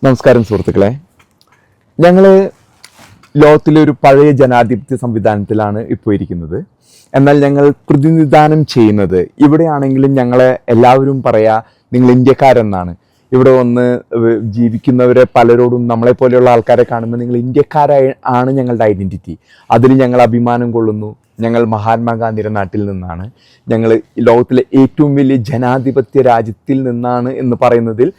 നമസ്കാരം സുഹൃത്തുക്കളെ, ഞങ്ങൾ ലോകത്തിലെ ഒരു പഴയ ജനാധിപത്യ സംവിധാനത്തിലാണ് ഇപ്പോൾ ഇരിക്കുന്നത്. എന്നാൽ ഞങ്ങൾ പ്രതിനിധാനം ചെയ്യുന്നത് ഇവിടെയാണെങ്കിലും ഞങ്ങളെ എല്ലാവരും പറയാ നിങ്ങൾ ഇന്ത്യക്കാരെന്നാണ്. ഇവിടെ വന്ന് ജീവിക്കുന്നവരെ പലരോടും നമ്മളെപ്പോലെയുള്ള ആൾക്കാരെ കാണുമ്പോൾ നിങ്ങൾ ഇന്ത്യക്കാരായി ആണ് ഞങ്ങളുടെ ഐഡൻറ്റിറ്റി. അതിൽ ഞങ്ങൾ അഭിമാനം കൊള്ളുന്നു. ഞങ്ങൾ മഹാത്മാഗാന്ധിയുടെ നാട്ടിൽ നിന്നാണ്, ഞങ്ങൾ ലോകത്തിലെ ഏറ്റവും വലിയ ജനാധിപത്യ രാജ്യത്തിൽ നിന്നാണ് എന്ന് പറയുന്നതിൽ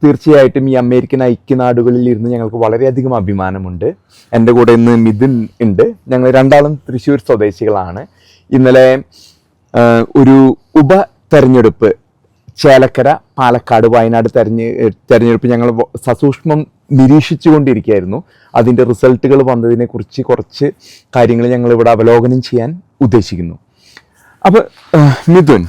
തീർച്ചയായിട്ടും ഈ അമേരിക്കൻ ഐക്യനാടുകളിൽ ഇരുന്ന് ഞങ്ങൾക്ക് വളരെയധികം അഭിമാനമുണ്ട്. എൻ്റെ കൂടെ ഇന്ന് മിഥുൻ ഉണ്ട്. ഞങ്ങൾ രണ്ടാളും തൃശ്ശൂർ സ്വദേശികളാണ്. ഇന്നലെ ഒരു ഉപതെരഞ്ഞെടുപ്പ് ചേലക്കര, പാലക്കാട്, വയനാട് തെരഞ്ഞെടുപ്പ് ഞങ്ങൾ സസൂക്ഷ്മം നിരീക്ഷിച്ചു കൊണ്ടിരിക്കുകയായിരുന്നു. അതിൻ്റെ റിസൾട്ടുകൾ വന്നതിനെക്കുറിച്ച് കുറച്ച് കാര്യങ്ങൾ ഞങ്ങൾ ഇവിടെ അവലോകനം ചെയ്യാൻ ഉദ്ദേശിക്കുന്നു. അപ്പൊ മിഥുൻ,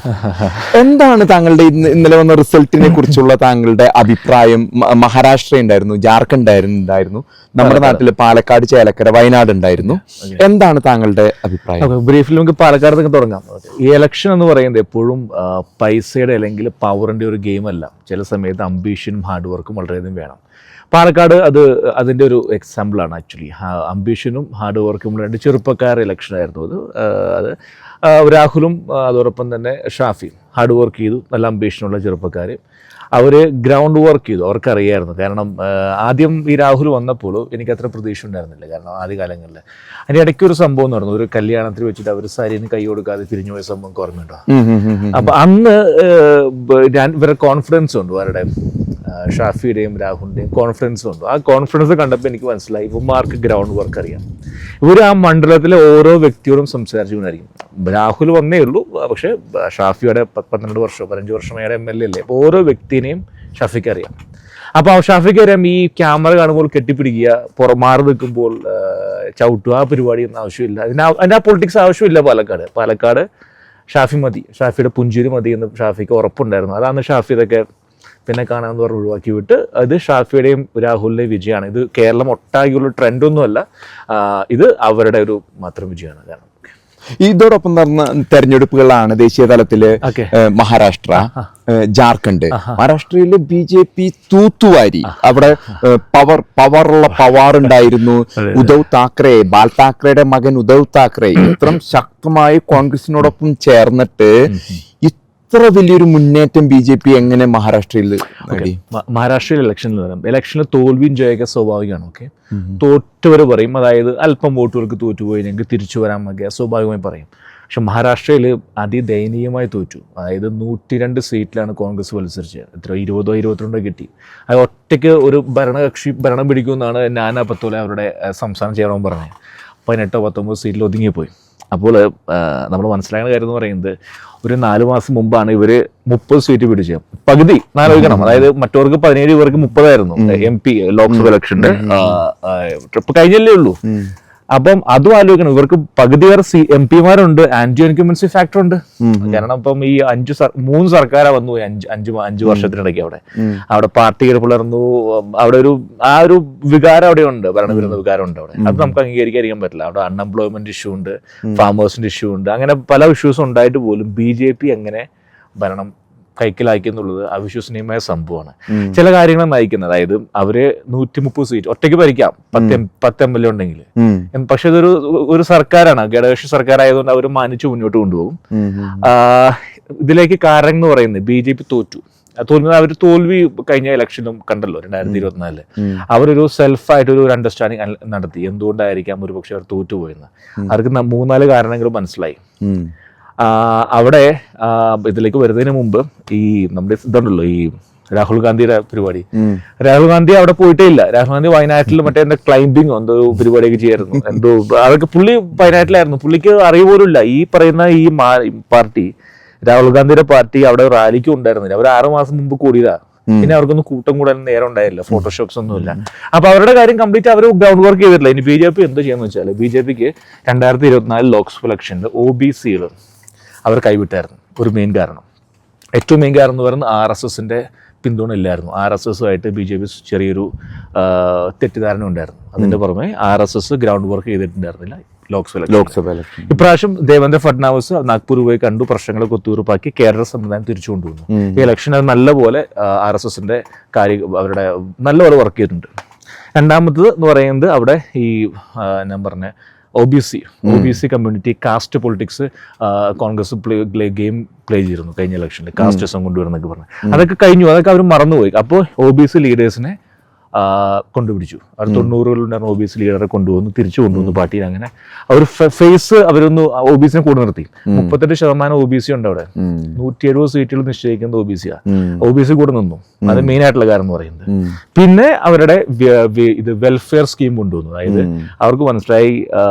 എന്താണ് താങ്കളുടെ ഇന്നലെ വന്ന റിസൾട്ടിനെ കുറിച്ചുള്ള താങ്കളുടെ അഭിപ്രായം? മഹാരാഷ്ട്ര ഉണ്ടായിരുന്നു, ജാർഖണ്ഡ് ഉണ്ടായിരുന്നു, നമ്മുടെ നാട്ടിൽ പാലക്കാട്, ചേലക്കര, വയനാട് ഉണ്ടായിരുന്നു. എന്താണ് താങ്കളുടെ അഭിപ്രായം? ബ്രീഫിൽ നമുക്ക് പാലക്കാട് നിന്ന് തുടങ്ങാം. ഈ ഇലക്ഷൻ എന്ന് പറയുന്നത് എപ്പോഴും പൈസയുടെ അല്ലെങ്കിൽ പവറിന്റെ ഒരു ഗെയിം അല്ല. ചില സമയത്ത് അംബീഷനും ഹാർഡ് വർക്കും വളരെയധികം വേണം. പാലക്കാട് അതിൻ്റെ ഒരു എക്സാമ്പിളാണ്. ആക്ച്വലി അംബീഷനും ഹാർഡ് വർക്കും രണ്ട് ചെറുപ്പക്കാർ ഇലക്ഷൻ ആയിരുന്നു അത്. രാഹുലും അതോടൊപ്പം തന്നെ ഷാഫിയും ഹാർഡ് വർക്ക് ചെയ്തു. നല്ല അംബീഷനുള്ള ചെറുപ്പക്കാർ. അവർ ഗ്രൗണ്ട് വർക്ക് ചെയ്തു. അവർക്കറിയായിരുന്നു. കാരണം ആദ്യം ഈ രാഹുൽ വന്നപ്പോൾ എനിക്കത്ര പ്രതീക്ഷ ഉണ്ടായിരുന്നില്ല. കാരണം ആദ്യകാലങ്ങളിൽ അതിൻ്റെ ഇടയ്ക്ക് ഒരു സംഭവം നടന്നു. ഒരു കല്യാണത്തിൽ വെച്ചിട്ട് അവർ സാരിന് കൈ കൊടുക്കാതെ തിരിഞ്ഞു പോയ സംഭവം ഓർമ്മയുണ്ടോ? അപ്പം അന്ന് ഇവരുടെ കോൺഫിഡൻസ് ഉണ്ട്, അവരുടെ ഷാഫിയുടെയും രാഹുലിൻ്റെയും കോൺഫിഡൻസ് ഉണ്ട്. ആ കോൺഫിഡൻസ് കണ്ടപ്പോൾ എനിക്ക് മനസ്സിലായി ഇവന്മാർക്ക് ഗ്രൗണ്ട് വർക്ക് അറിയാം. ഇവർ ആ മണ്ഡലത്തിലെ ഓരോ വ്യക്തിയോടും സംസാരിച്ചുകൊണ്ടായിരിക്കും. രാഹുൽ വന്നേ ഉള്ളൂ, പക്ഷേ ഷാഫിയുടെ 12 വർഷം 15 വർഷം അയാളുടെ MLA അല്ലേ. അപ്പോൾ ഓരോ വ്യക്തിനെയും ഷാഫിക്ക് അറിയാം. അപ്പോൾ ഷാഫിക്ക് അറിയാം ഈ ക്യാമറ കാണുമ്പോൾ കെട്ടിപ്പിടിക്കുക, മാറി നിൽക്കുമ്പോൾ ചവിട്ടുക, ആ പരിപാടിയൊന്നും ആവശ്യമില്ല. അതിൻ്റെ ആ പൊളിറ്റിക്സ് ആവശ്യമില്ല. പാലക്കാട് ഷാഫി മതി, ഷാഫിയുടെ പുഞ്ചിരി മതി എന്ന് ഷാഫിക്ക് ഉറപ്പുണ്ടായിരുന്നു. അതാണ് ഷാഫി ഇതൊക്കെ പിന്നെ കാണാമെന്ന് പറഞ്ഞ് ഒഴിവാക്കി വിട്ട്. അത് ഷാഫിയുടെയും രാഹുലിൻ്റെയും വിജയമാണ്. ഇത് കേരളം ഒട്ടാകെയുള്ള ട്രെൻഡൊന്നുമല്ല, ഇത് അവരുടെ ഒരു മാത്രം വിജയമാണ്. കാരണം ഇതോടൊപ്പം നടന്ന തെരഞ്ഞെടുപ്പുകളാണ് ദേശീയ തലത്തില് മഹാരാഷ്ട്ര, ജാർഖണ്ഡ്. മഹാരാഷ്ട്രയിൽ BJP തൂത്തുവാരി. അവിടെ പവർ ഉണ്ടായിരുന്നു. ഉദ്ധവ് താക്കറെ, ബാൽ താക്കറയുടെ മകൻ ഉദ്ധവ് താക്കറെ ഇത്രയും ശക്തമായി കോൺഗ്രസിനോടൊപ്പം ചേർന്നിട്ട് ഇത്ര വലിയൊരു മുന്നേറ്റം BJP എങ്ങനെ മഹാരാഷ്ട്രയിൽ നേടി? മഹാരാഷ്ട്രയിൽ ഇലക്ഷനിൽ തോൽവിയും ജയൊക്കെ സ്വാഭാവികമാണ്. ഓക്കെ, തോറ്റവർ പറയും, അതായത് അല്പം വോട്ടുകൾക്ക് തോറ്റുപോയി ഞങ്ങൾക്ക് തിരിച്ചു വരാൻ മതിയാ, സ്വാഭാവികമായി പറയും. പക്ഷെ മഹാരാഷ്ട്രയിൽ അതിദയനീയമായി തോറ്റു. അതായത് 102 സീറ്റിലാണ് കോൺഗ്രസ് മത്സരിച്ചത്. എത്ര 20 22 കിട്ടി. അത് ഒറ്റയ്ക്ക് ഒരു ഭരണകക്ഷി ഭരണം പിടിക്കുമെന്നാണ് നാനാ പത്തോലെ അവരുടെ സംസ്ഥാന ചെയർമാൻ പറഞ്ഞത്. 18 19 സീറ്റിൽ ഒതുങ്ങിപ്പോയി. അപ്പോൾ നമ്മൾ മനസ്സിലാക്കുന്ന കാര്യം എന്ന് പറയുന്നത് ഒരു 4 മാസം മുമ്പാണ് ഇവർ 30 സീറ്റ് പിടിച്ചത്. പകുതി ആലോചിക്കണം. അതായത് മറ്റവർക്ക് 17, ഇവർക്ക് 30 ആയിരുന്നു MP ലോക്സഭ ഇലക്ഷന്റെ. ട്രിപ്പ് കഴിഞ്ഞല്ലേ ഉള്ളൂ. അപ്പം അതും ആലോചിക്കണം. ഇവർക്ക് പകുതി പേർ MP-മാരുണ്ട്. ആന്റി ഇൻകംബൻസി ഫാക്ടർ ഉണ്ട്. കാരണം ഇപ്പം ഈ 3 സർക്കാരാണ് വന്നു 5 വർഷത്തിനിടയ്ക്ക്. അവിടെ പാർട്ടികൾ പിളർന്നു. അവിടെ ആ ഒരു വികാരം അവിടെ ഉണ്ട്, ഭരണവിരുദ്ധ വികാരം ഉണ്ട് അവിടെ. അത് നമുക്ക് അംഗീകരിക്കാൻ പറ്റില്ല. അവിടെ അൺഎംപ്ലോയ്മെന്റ് ഇഷ്യൂ ഉണ്ട്, ഫാമേഴ്സിന്റെ ഇഷ്യൂ ഉണ്ട്. അങ്ങനെ പല ഇഷ്യൂസും ഉണ്ടായിട്ട് പോലും BJP എങ്ങനെ ഭരണം കൈക്കലാക്കി എന്നുള്ളത് അവിശ്വസനീയമായ സംഭവമാണ്. ചില കാര്യങ്ങൾ നയിക്കുന്നത്, അതായത് അവര് 130 സീറ്റ് ഒറ്റയ്ക്ക് ഭരിക്കാം 10 MLA ഉണ്ടെങ്കിൽ. പക്ഷെ ഇതൊരു സർക്കാരാണ്, ഘടകകക്ഷി സർക്കാരായതുകൊണ്ട് അവർ മാനിച്ചു മുന്നോട്ട് കൊണ്ടുപോകും. ഇതിലേക്ക് കാരണം എന്ന് പറയുന്നത് BJP അവർ തോൽവി കഴിഞ്ഞ ഇലക്ഷനിലും കണ്ടല്ലോ 2024. അവരൊരു സെൽഫായിട്ട് ഒരു അണ്ടർസ്റ്റാൻഡിങ് നടത്തി. എന്തുകൊണ്ടായിരിക്കാം ഒരു പക്ഷെ അവർ തോറ്റുപോയെന്ന് അവർക്ക് 3-4 കാരണങ്ങൾ മനസ്സിലായി. അവിടെ ഇതിലേക്ക് വരുന്നതിന് മുമ്പ് ഈ നമ്മുടെ ഇതുണ്ടല്ലോ, ഈ രാഹുൽ ഗാന്ധിയുടെ പരിപാടി. രാഹുൽ ഗാന്ധി അവിടെ പോയിട്ടേ ഇല്ല. രാഹുൽ ഗാന്ധി വയനാട്ടിൽ മറ്റേ എന്താ ക്ലൈംബിങ്ങോ എന്തോ പരിപാടിയൊക്കെ ചെയ്യായിരുന്നു. എന്തോ അതൊക്കെ പുള്ളി വയനാട്ടിലായിരുന്നു. പുള്ളിക്ക് അറിയുപോലുമില്ല ഈ പറയുന്ന ഈ പാർട്ടി, രാഹുൽ ഗാന്ധിയുടെ പാർട്ടി അവിടെ റാലിക്കും ഉണ്ടായിരുന്നില്ല. അവർ 6 മാസം മുമ്പ് കൂടിയതാ. പിന്നെ അവർക്കൊന്നും കൂട്ടം കൂടാൻ നേരം ഉണ്ടായില്ല. ഫോട്ടോഷോപ്സ് ഒന്നുമില്ല. അപ്പൊ അവരുടെ കാര്യം കംപ്ലീറ്റ് അവർ ഗ്രൗണ്ട് വർക്ക് ചെയ്തിട്ടില്ല. ഇനി BJP എന്ത് ചെയ്യാന്ന് വെച്ചാൽ, BJPക്ക് 2024 ലോക്സഭ ഇലക്ഷനിൽ OBCകൾ അവർ കൈവിട്ടായിരുന്നു. ഒരു ഏറ്റവും മെയിൻ കാരണം എന്ന് പറയുന്നത് RSSന്റെ പിന്തുണ ഇല്ലായിരുന്നു. RSSുമായിട്ട് BJP ചെറിയൊരു തെറ്റിദ്ധാരണ ഉണ്ടായിരുന്നു. അതിന്റെ പുറമെ RSS ഗ്രൗണ്ട് വർക്ക് ചെയ്തിട്ടുണ്ടായിരുന്നില്ല. ലോക്സഭ ഇലക്ഷൻ. ഇപ്രാവശ്യം ദേവേന്ദ്ര ഫഡ്നാവിസ് നാഗ്പൂർ പോയി കണ്ടു, പ്രശ്നങ്ങളൊക്കെ ഒത്തുതീർപ്പാക്കി കേരള സംവിധാനം തിരിച്ചു കൊണ്ടുവന്നു. ഈ ഇലക്ഷൻ അത് നല്ലപോലെ RSSന്റെ അവരുടെ നല്ലപോലെ വർക്ക് ചെയ്തിട്ടുണ്ട്. രണ്ടാമത്തത് എന്ന് പറയുന്നത് അവിടെ ഈ ഞാൻ പറഞ്ഞ OBC community, caste politics Congress game play ചെയ്തിരുന്നു കഴിഞ്ഞ ഇലക്ഷനിൽ, കാസ്റ്റിസം കൊണ്ടുവരുന്നൊക്കെ പറഞ്ഞു. അതൊക്കെ കഴിഞ്ഞു, അതൊക്കെ അവർ മറന്നുപോയി. അപ്പോൾ OBC ലീഡേഴ്സിനെ കൊണ്ടുപിടിച്ചു. അവർ 90-കളുണ്ടായിരുന്ന OBC ലീഡറെ കൊണ്ടുവന്നു, തിരിച്ചു കൊണ്ടുവന്നു പാർട്ടിയിൽ. അങ്ങനെ അവർ ഫേസ് അവരൊന്ന് OBCനെ കൂടെ നിർത്തി. 38% OBC ഉണ്ട് അവിടെ. 170 സീറ്റുകൾ നിശ്ചയിക്കുന്നത് OBC കൂടെ നിന്നു. അത് മെയിൻ ആയിട്ടുള്ള കാര്യം എന്ന് പറയുന്നത്. പിന്നെ അവരുടെ ഇത് വെൽഫെയർ സ്കീം കൊണ്ടുവന്നു. അതായത് അവർക്ക് മനസ്സിലായി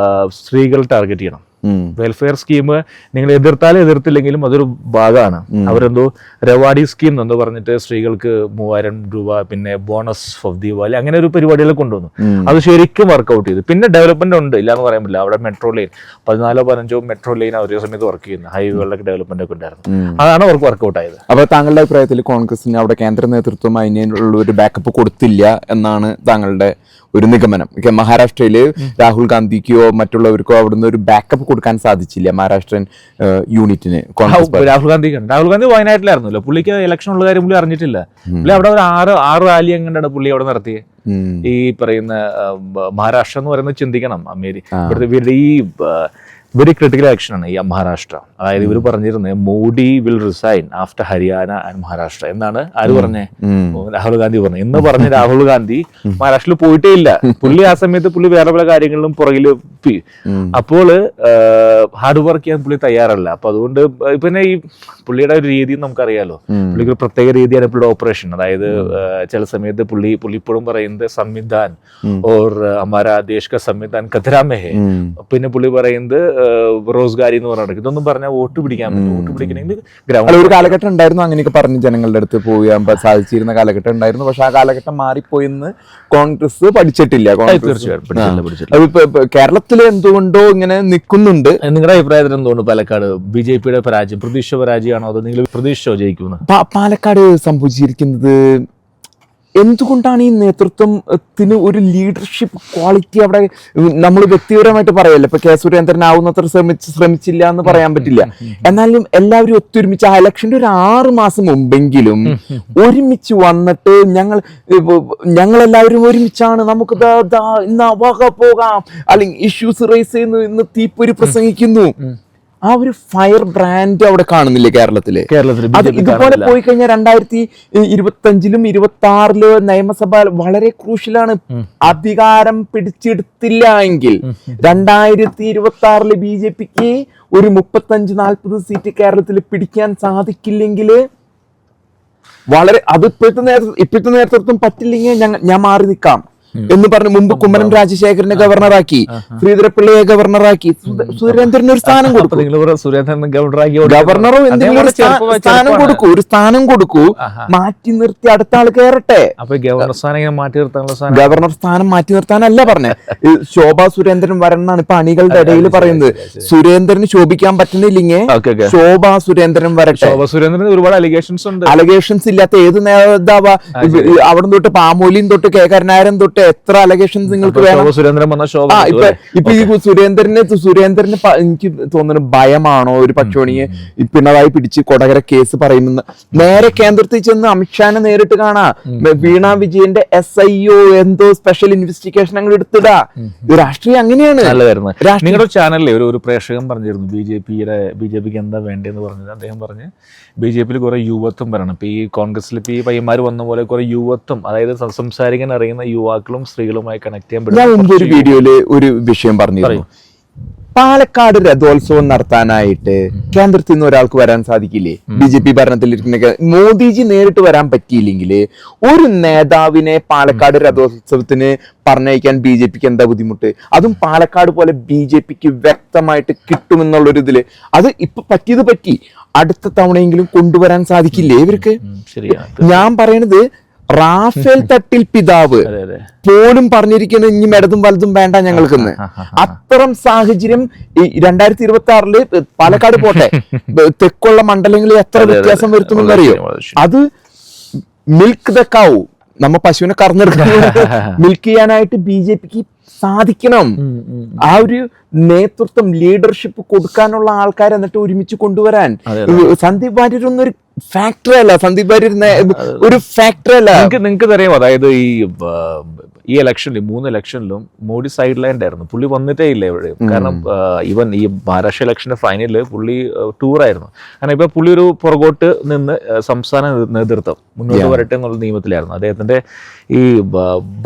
സ്ത്രീകൾ ടാർഗറ്റ് ചെയ്യണം. വെൽഫെയർ സ്കീം നിങ്ങൾ എതിർത്താലും എതിർത്തില്ലെങ്കിലും അതൊരു ഭാഗമാണ്. അവരെന്തോ രവാടി സ്കീം എന്തോ പറഞ്ഞിട്ട് സ്ത്രീകൾക്ക് 3000 രൂപ, പിന്നെ ബോണസ് ഓഫ് ദീപാവലി, അങ്ങനെ ഒരു പരിപാടികൾ കൊണ്ടുവന്നു. അത് ശരിക്കും വർക്ക്ഔട്ട് ചെയ്തു. പിന്നെ ഡെവലപ്മെന്റ് ഉണ്ട്, ഇല്ലാന്ന് പറയാൻ പറ്റില്ല. അവിടെ മെട്രോ ലൈൻ 14-15 മെട്രോ ലൈൻ ഒരേ സമയത്ത് വർക്ക് ചെയ്യുന്നു. ഹൈവേകളിലൊക്കെ ഡെവലപ്മെന്റ് ഒക്കെ ഉണ്ടായിരുന്നു. അതാണ് അവർക്ക് വർക്ക്ഔട്ട് ആയത്. അപ്പൊ താങ്കളുടെ അഭിപ്രായത്തിൽ കോൺഗ്രസിന് അവിടെ കേന്ദ്ര നേതൃത്വം അതിനുള്ള ഒരു ബാക്കപ്പ് കൊടുത്തില്ല എന്നാണ് താങ്കളുടെ ഒരു നിഗമനം? മഹാരാഷ്ട്രയില് രാഹുൽ ഗാന്ധിക്കോ മറ്റുള്ളവർക്കോ അവിടുന്ന് ഒരു ബാക്കപ്പ് കൊടുക്കാൻ സാധിച്ചില്ല മഹാരാഷ്ട്രൻ യൂണിറ്റിന്. രാഹുൽ ഗാന്ധി വയനാട്ടിലായിരുന്നല്ലോ. പുള്ളിക്ക് ഇലക്ഷൻ ഉള്ള കാര്യം പുള്ളി അറിഞ്ഞിട്ടില്ല. പുള്ളി അവിടെ ഒരു ആറ് റാലി എങ്ങനെയാണ് പുള്ളി അവിടെ നടത്തിയത്. ഈ പറയുന്ന മഹാരാഷ്ട്ര എന്ന് പറയുന്നത് ചിന്തിക്കണം, ഇവിടുത്തെ ഈ വെരി ക്രിട്ടിക്കൽ ആക്ഷൻ ആണ് ഈ മഹാരാഷ്ട്ര. അതായത് ഇവർ പറഞ്ഞിരുന്നത് Modi will resign after Haryana and Maharashtra എന്നാണ് ആര് പറഞ്ഞേ? രാഹുൽ ഗാന്ധി പറഞ്ഞു. ഇന്ന് പറഞ്ഞ രാഹുൽ ഗാന്ധി മഹാരാഷ്ട്രയിൽ പോയിട്ടേ ഇല്ല. പുള്ളി ആ സമയത്ത് പുള്ളി വേറെ പല കാര്യങ്ങളിലും പുറകിൽ അപ്പോൾ ഹാർഡ് വർക്ക് ചെയ്യാൻ പുള്ളി തയ്യാറല്ല. അപ്പൊ അതുകൊണ്ട് പിന്നെ ഈ പുള്ളിയുടെ ഒരു രീതി നമുക്കറിയാലോ. പുള്ളിക്ക് ഒരു പ്രത്യേക രീതിയാണ് പുള്ളിയുടെ ഓപ്പറേഷൻ. അതായത് ചില സമയത്ത് പുള്ളി ഇപ്പോഴും പറയുന്നത് സംവിധാൻ ഓർ ഹമാരാ ദേശ് കാ സംവിധാൻ ഖതരാ മേ ഹൈ. പിന്നെ പുള്ളി പറയുന്നത് റോസ്ഗാരി എന്ന് പറഞ്ഞിട്ട് ഇതൊന്നും പറഞ്ഞാൽ വോട്ട് പിടിക്കാൻ പറ്റും. വോട്ട് പിടിക്കണമെങ്കിൽ ഗ്രൗണ്ട് ഒരു കാലഘട്ടം ഉണ്ടായിരുന്നു, അങ്ങനെയൊക്കെ പറഞ്ഞ് ജനങ്ങളുടെ അടുത്ത് പോകാൻ സാധിച്ചിരുന്ന കാലഘട്ടം ഉണ്ടായിരുന്നു. പക്ഷെ ആ കാലഘട്ടം മാറിപ്പോയിന്ന് കോൺഗ്രസ് പഠിച്ചിട്ടില്ല. കേരളത്തിൽ എന്തുകൊണ്ടോ ഇങ്ങനെ നിൽക്കുന്നുണ്ട്. നിങ്ങളുടെ അഭിപ്രായത്തിൽ എന്തുകൊണ്ട് പാലക്കാട് BJPയുടെ പരാജയം പ്രതീക്ഷ പരാജയമാണോ അതോ നിങ്ങൾ പ്രതീക്ഷിച്ചോ ജയിക്കുമെന്ന്? പാലക്കാട് സംഭവിച്ചിരിക്കുന്നത് എന്തുകൊണ്ടാണ് ഈ നേതൃത്വത്തിന് ഒരു ലീഡർഷിപ്പ് ക്വാളിറ്റി അവിടെ നമ്മൾ വ്യക്തിപരമായിട്ട് പറയല്ലോ. ഇപ്പൊ സുരേന്ദ്രൻ ആവുന്നത്ര ശ്രമിച്ചില്ല എന്ന് പറയാൻ പറ്റില്ല. എന്നാലും എല്ലാവരും ഒത്തൊരുമിച്ച് ആ ഇലക്ഷന്റെ ഒരു 6 മാസം മുമ്പെങ്കിലും ഒരുമിച്ച് വന്നിട്ട് ഞങ്ങളെല്ലാവരും ഒരുമിച്ചാണ്, നമുക്ക് ഇന്ന് പോകാം, അല്ലെങ്കിൽ ഇഷ്യൂസ് റേസ് ചെയ്യുന്നു, ഇന്ന് തീപ്പൊരി പ്രസംഗിക്കുന്നു. ആ ഒരു ഫയർ ബ്രാൻഡ് അവിടെ കാണുന്നില്ലേ കേരളത്തില്? അത് ഇതുപോലെ പോയി കഴിഞ്ഞാൽ 2025-ലും 2026-ലോ നിയമസഭ വളരെ ക്രൂഷ്യലാണ്. അധികാരം പിടിച്ചെടുത്തില്ല എങ്കിൽ 2026-ല് BJPക്ക് ഒരു 35-40 സീറ്റ് കേരളത്തിൽ പിടിക്കാൻ സാധിക്കില്ലെങ്കിൽ വളരെ അത് ഇപ്പോഴത്തെ നേതൃത്വം പറ്റില്ലെങ്കിൽ ഞാൻ മാറി നിൽക്കാം എന്ന് പറഞ്ഞ് മുമ്പ് കുമ്മനം രാജശേഖരനെ ഗവർണറാക്കി, ശ്രീധരപിള്ളയെ ഗവർണറാക്കി, സുരേന്ദ്രന് ഒരു സ്ഥാനം കൊടുക്കും. ഗവർണറോ എന്തെങ്കിലും ഒരു സ്ഥാനം കൊടുക്കൂ, മാറ്റി നിർത്തി അടുത്ത ആൾ കയറട്ടെ. ഗവർണർ സ്ഥാനം മാറ്റി നിർത്താനല്ല പറഞ്ഞേ, ശോഭാ സുരേന്ദ്രൻ വരണമെന്നാണ് ഇപ്പൊ അണികളുടെ ഇടയിൽ പറയുന്നത്. സുരേന്ദ്രന് ശോഭിക്കാൻ പറ്റുന്നില്ലെങ്കിൽ ശോഭാ സുരേന്ദ്രൻ വരട്ടെ. ഒരുപാട് അലിഗേഷൻസ് ഇല്ലാത്ത ഏത് നേതാവാ? അവിടെ തൊട്ട് പാമോലിയും തൊട്ട് കെ കരുണാകരൻ തൊട്ട് എത്ര അലിഗേഷൻസ് നിങ്ങൾക്ക് വേണം? ഇപ്പൊ ഈ സുരേന്ദ്രന് എനിക്ക് തോന്നുന്നു ഭയമാണോ ഒരു പക്ഷോണിയെ പിണറായി പിടിച്ച് കൊടകര കേസ് പറയുമെന്ന്? നേരെ കേന്ദ്രത്തിൽ ചെന്ന് അമിത്ഷാനെ നേരിട്ട് കാണാ, വീണ വിജയന്റെ SIO എന്തോ സ്പെഷ്യൽ ഇൻവെസ്റ്റിഗേഷൻ അങ്ങ് എടുത്തിടാ. രാഷ്ട്രീയം അങ്ങനെയാണ്. നിങ്ങളുടെ ചാനലിലെ ഒരു പ്രേക്ഷകൻ പറഞ്ഞിരുന്നു BJPക്ക് എന്താ വേണ്ടതെന്ന് പറഞ്ഞത്. അദ്ദേഹം പറഞ്ഞ് BJPയിൽ കുറെ യുവത്വം വരണം. ഇപ്പൊ ഈ കോൺഗ്രസിൽ ഇപ്പൊ ഈ പയ്യന്മാർ വന്ന പോലെ കുറെ യുവത്വം, അതായത് സംസാരിക്കാൻ അറിയുന്ന യുവാക്കളും സ്ത്രീകളുമായി കണക്ട് ചെയ്യാൻ പറ്റും. ഞാൻ മുമ്പ് ഒരു വീഡിയോയില് ഒരു വിഷയം പറഞ്ഞിരുന്നു. പാലക്കാട് രഥോത്സവം നടത്താനായിട്ട് കേന്ദ്രത്തിൽ നിന്ന് ഒരാൾക്ക് വരാൻ സാധിക്കില്ലേ? BJP ഭരണത്തിലിരിക്കുന്ന മോദിജി നേരിട്ട് വരാൻ പറ്റിയില്ലെങ്കിൽ ഒരു നേതാവിനെ പാലക്കാട് രഥോത്സവത്തിന് പറഞ്ഞയക്കാൻ BJPക്ക് എന്താ ബുദ്ധിമുട്ട്? അതും പാലക്കാട് പോലെ BJPക്ക് വ്യക്തമായിട്ട് കിട്ടുമെന്നുള്ളൊരു ഇതില് അത് ഇപ്പൊ പറ്റിയത് പറ്റി, അടുത്ത തവണയെങ്കിലും കൊണ്ടുവരാൻ സാധിക്കില്ലേ ഇവർക്ക്? ഞാൻ പറയണത് റാഫേൽ തട്ടിൽ പിതാവ് പോലും പറഞ്ഞിരിക്കുന്നത് ഇനി ഇടതും വലതും വേണ്ട ഞങ്ങൾക്കെന്ന്. അത്തരം സാഹചര്യം 2026-ല് പാലക്കാട് പോട്ടെ, തെക്കുള്ള മണ്ഡലങ്ങളിൽ എത്ര വ്യത്യാസം വരുത്തുമെന്നറിയോ? അത് മിൽക്ക് ദ കൗ, നമ്മ പശുവിനെ കറന്നെടുക്കണം മിൽക്ക് ചെയ്യാനായിട്ട് BJPക്ക് സാധിക്കണം. ആ ഒരു നേതൃത്വം ലീഡർഷിപ്പ് കൊടുക്കാനുള്ള ആൾക്കാരെ എന്നിട്ട് ഒരുമിച്ച് കൊണ്ടുവരാൻ. സന്ദീപ് വാര്യർ ഒന്നും ഒരു ഫാക്ടറി അല്ല, സന്ദീപ് വാര്യർ ഒരു ഫാക്ടറി അല്ല. നിങ്ങൾക്ക് അറിയാം, അതായത് ഈ ഇലക്ഷനിലും 3 ഇലക്ഷനിലും മോഡി സൈഡ് ലൈൻ ആയിരുന്നു, പുള്ളി വന്നിട്ടേ ഇല്ല എവിടെയും. കാരണം ഈവൻ ഈ മഹാരാഷ്ട്ര ഇലക്ഷന്റെ ഫൈനലിൽ പുള്ളി ടൂറായിരുന്നു. കാരണം ഇപ്പൊ പുള്ളി ഒരു പുറകോട്ട് നിന്ന് സംസ്ഥാന നേതൃത്വം മുന്നോട്ട് വരട്ടെ എന്നുള്ള നിയമത്തിലായിരുന്നു. അദ്ദേഹത്തിന്റെ ഈ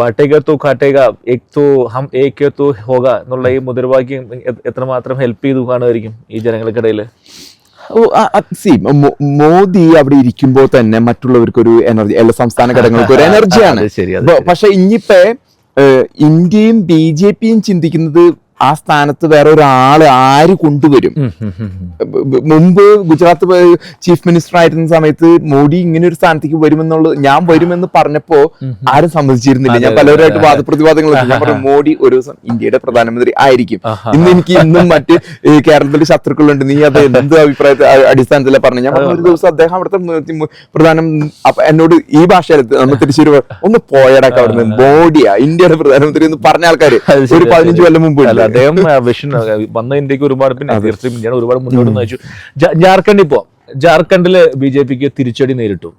ബാട്ടേഗ തോ ഖാട്ടേഗ ഏക് തോ ഹം ഏക് തോ ഹോഗ എന്നുള്ള ഈ മുദ്രാവാക്യം എത്രമാത്രം ഹെൽപ്പ് ചെയ്തു കാണുമായിരിക്കും ഈ ജനങ്ങൾക്കിടയിൽ. മോദി അവിടെ ഇരിക്കുമ്പോൾ തന്നെ മറ്റുള്ളവർക്ക് ഒരു എനർജി, എല്ലാ സംസ്ഥാന ഘടകങ്ങൾക്ക് ഒരു എനർജിയാണ്. പക്ഷെ ഇനിയിപ്പോ ഇന്ത്യയും BJPയും ചിന്തിക്കുന്നത് ആ സ്ഥാനത്ത് വേറെ ഒരാള് ആര് കൊണ്ടുവരും. മുമ്പ് ഗുജറാത്ത് ചീഫ് മിനിസ്റ്റർ ആയിരുന്ന സമയത്ത് മോഡി ഇങ്ങനെ ഒരു സ്ഥാനത്തേക്ക് വരുമെന്നുള്ളത്, ഞാൻ വരുമെന്ന് പറഞ്ഞപ്പോ ആരും സമ്മതിച്ചിരുന്നില്ല. ഞാൻ പലവരായിട്ട് വാദപ്രതിവാദങ്ങൾ ഞാൻ പറഞ്ഞു മോഡി ഒരു ദിവസം ഇന്ത്യയുടെ പ്രധാനമന്ത്രി ആയിരിക്കും. ഇന്നും മറ്റ് കേരളത്തിലെ ശത്രുക്കളുണ്ട്, നീ അത് എന്ത് അഭിപ്രായത്തെ അടിസ്ഥാനത്തിലാണ് പറഞ്ഞു. ഞാൻ പറഞ്ഞു ഒരു ദിവസം അദ്ദേഹം അവിടുത്തെ പ്രധാനം എന്നോട് ഈ ഭാഷയിൽ നമ്മൾ തിരിച്ചൊരു ഒന്ന് പോയടക്കം അവിടുന്ന് മോഡിയാ ഇന്ത്യയുടെ പ്രധാനമന്ത്രി എന്ന് പറഞ്ഞ ആൾക്കാർ ഒരു 15 കൊല്ലം മുമ്പ്. അദ്ദേഹം വിഷൻ വന്ന ഇന്ത്യക്ക് ഒരുപാട്, പിന്നെ തീർച്ചയായും ഇന്ത്യയുടെ ഒരുപാട് മുന്നോട്ട് നയിച്ചു. ജാർഖണ്ഡിൽ പോവാം. ജാർഖണ്ഡില് BJPക്ക് തിരിച്ചടി നേരിട്ടു.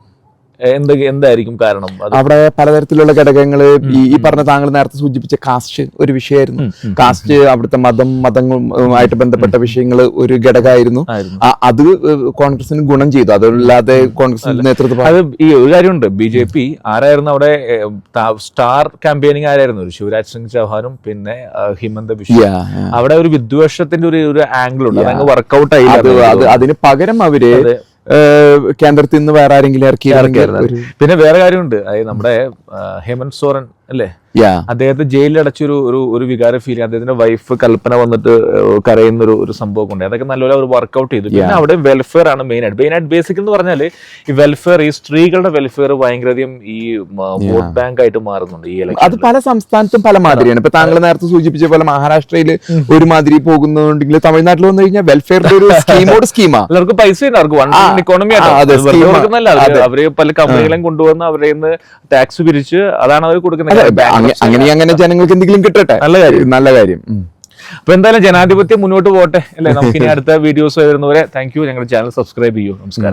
എന്തായിരിക്കും കാരണം? അവിടെ പലതരത്തിലുള്ള ഘടകങ്ങള്, ഈ പറഞ്ഞ താങ്കൾ നേരത്തെ സൂചിപ്പിച്ച കാസ്റ്റ് ഒരു വിഷയമായിരുന്നു. കാസ്റ്റ്, അവിടുത്തെ മതങ്ങളുമായിട്ട് ബന്ധപ്പെട്ട വിഷയങ്ങൾ ഒരു ഘടകമായിരുന്നു. അത് കോൺഗ്രസിന് ഗുണം ചെയ്തു. അതല്ലാതെ കോൺഗ്രസിന്റെ നേതൃത്വം അത് ഈ ഒരു കാര്യമുണ്ട്, BJP ആരായിരുന്നു അവിടെ സ്റ്റാർ ക്യാമ്പയിനിങ് ആരായിരുന്നു? ഒരു ശിവരാജ് സിംഗ് ചൗഹാനും പിന്നെ ഹിമന്ത ബിശ്വ. അവിടെ ഒരു വിദ്വേഷത്തിന്റെ ഒരു ആംഗിൾ ഉണ്ട്, അതങ്ങ് വർക്ക്ഔട്ട് ആയി. അതിന് പകരം അവര് കേന്ദ്രത്തിൽ നിന്ന് വേറെ ആരെങ്കിലും ഇറക്കിയായിരുന്നു. പിന്നെ വേറെ കാര്യമുണ്ട്, അതായത് നമ്മുടെ ഹേമന്ത് സോറൻ അല്ലേ, അദ്ദേഹത്തെ ജയിലിൽ അടച്ചൊരു ഒരു വികാരം ഫീൽ ചെയ്യും. അദ്ദേഹത്തിന്റെ വൈഫ് കൽപ്പന വന്നിട്ട് കരയുന്ന ഒരു സംഭവം ഉണ്ട്. അതൊക്കെ നല്ലപോലെ അവർ വർക്ക്ഔട്ട് ചെയ്തു. പിന്നെ അവിടെ വെൽഫെയർ ആണ് മെയിനായിട്ട് ബേസിക് എന്ന് പറഞ്ഞാൽ ഈ വെൽഫെയർ, ഈ സ്ത്രീകളുടെ വെൽഫെയർ ഭയങ്കരധികം ഈ വോട്ട് ബാങ്ക് ആയിട്ട് മാറുന്നുണ്ട് ഈ ഇലക്ഷൻ. അത് പല സംസ്ഥാനത്തും പല മാതിരിയാണ്. ഇപ്പൊ താങ്കൾ നേരത്തെ സൂചിപ്പിച്ച പോലെ മഹാരാഷ്ട്രയിൽ ഒരുമാതിരി പോകുന്നുണ്ടെങ്കിൽ തമിഴ്നാട്ടിൽ വന്നു കഴിഞ്ഞാൽ വെൽഫെയറിന്റെ ഒരു സ്കീമാണ്. എല്ലാവർക്കും പൈസ ഉണ്ട്, അവർക്ക് വൺ ഇക്കോണമി അവര് പല കമ്പനികളെയും കൊണ്ടുവന്ന് അവരെ ടാക്സ് പിരിച്ച് അതാണ് അവർ കൊടുക്കുന്നത്. അങ്ങനെ ജനങ്ങൾക്ക് എന്തെങ്കിലും കിട്ടട്ടെ, നല്ല കാര്യം. അപ്പൊ എന്തായാലും ജനാധിപത്യം മുന്നോട്ട് പോട്ടെ അല്ലെ. നമുക്ക് ഇനി അടുത്ത വീഡിയോസ് വരുന്നവരെ താങ്ക് യു. ഞങ്ങളുടെ ചാനൽ സബ്സ്ക്രൈബ് ചെയ്യൂ. നമസ്കാരം.